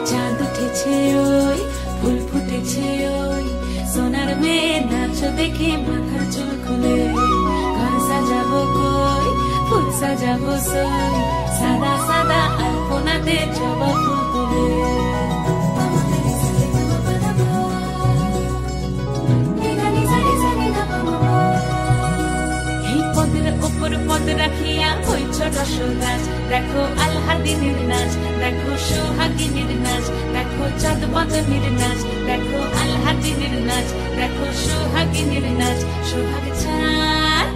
চাঁদ উঠেছে ওই, ফুল ফুটেছে ওই, সোনার মেয়ে নাচ দেখে মাথার চুল খুলে। ঘর সাজাবো কই, ফুল সাজাবো সই, সাদা সাদা আলপনাতে জবা ফুল তুলে। পদ রাখিয়া হইছ রসরাজ, দেখো আলহাদিনের নাচ, দেখো সোহাগিনীর নাচ, দেখো চাঁদ বদনের নাচ, দেখো আলহাদিনের নাচ, দেখো সোহাগিনীর নাচ। সোহাগ চাঁদ,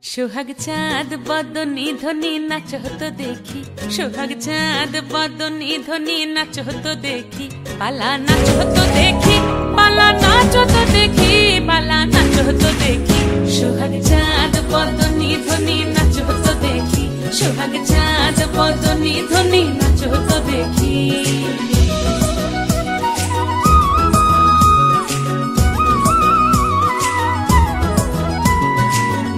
সোহাগ চাঁদ বদনী ধ্বনি নাচ হতো দেখি, সোহাগ চাঁদ বদনী ধ্বনি নাচ হতো দেখি। পালা নাচ হতো দেখি, পালা নাচ হতো দেখি, পালা নাচ হতো দেখি। সোহাগ চাঁদ বদনী ধ্বনি নাচ হতো দেখি, সোহাগ চাঁদ বদনী ধ্বনি নাচ হতো দেখি।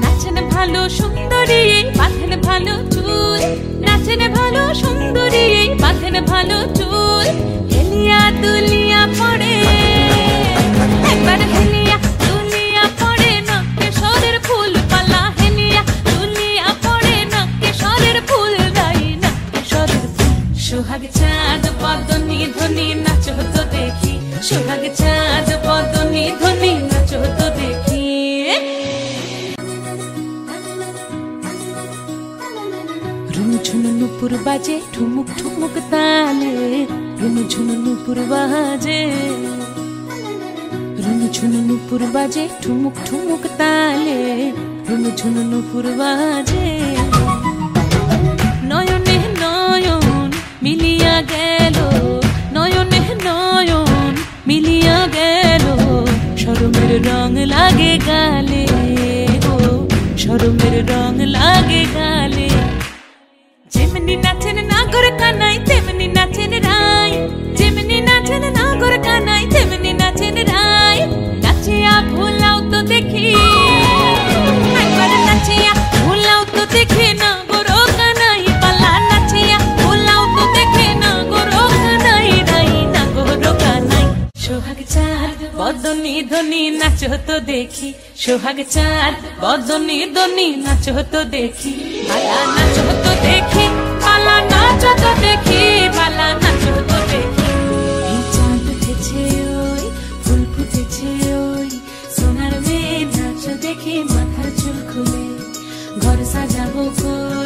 নাচেন ভালো সুন্দরী বাঁধেন ভালো চুল, নাচেন ভালো সুন্দরী বাঁধেন ভালো চুল। হেলিয়া দুলিয়া পড়ে একবার, হেলিয়া দুলিয়া পড়ে নকেশ্বরের ফুল পালা। হেলিয়া দুলিয়া পড়ে নকেশ্বরের ফুল দাই, নকেশ্বরের ফুল। সোহাগ চাঁদ বদনী ধ্বনি নাচ হতো দেখি, সোহাগ চাঁদ বদনী ধ্বনি নাচ হতো দেখি। ঝুনু নুপুর বাজে ঠুমুক ঠুমুক তালে, রুনু ঝুনু নুপুর বাজে, রুনু ঝুনু নুপুর বাজে ঠুমুক ঠুমুক তালে, রুনু ঝুনু নুপুর বাজে। নয়নে নয়ন মিলিয়া গেল, নয়নে নয়ন মিলিয়া গেল, শরমের রং লাগে গালে গো, শরমের রং লাগে গালে। যেমনি নাচেন নাগর কানাই তেমনি নাচেন রাই, যেমনি নাচেন নাগর কানাই তেমনি নাচেন রাই। নাচিয়া ভুলাও তো দেখি একবার, নাচিয়া ভুলাও তো দেখি নাগর কানাই পালা। নাচিয়া ভুলাও তো দেখি নাগর কানাই রাই, নাগর কানাই। সোহাগ চাঁদ বদনী ধ্বনি নাচ হতো দেখি, সোহাগ চাঁদ বদনী ধ্বনি নাচ হতো দেখি। পালা নাচ হতো দেখি, পালা নাচ হতো দেখি, পালা নাচ হতো দেখি। এই চাঁদ উঠেছে ওই, ফুল ফুটেছে ওই, সোনার মেয়ে নাচ দেখে মাথার চুল খুলে। ঘর সাজাবো কই,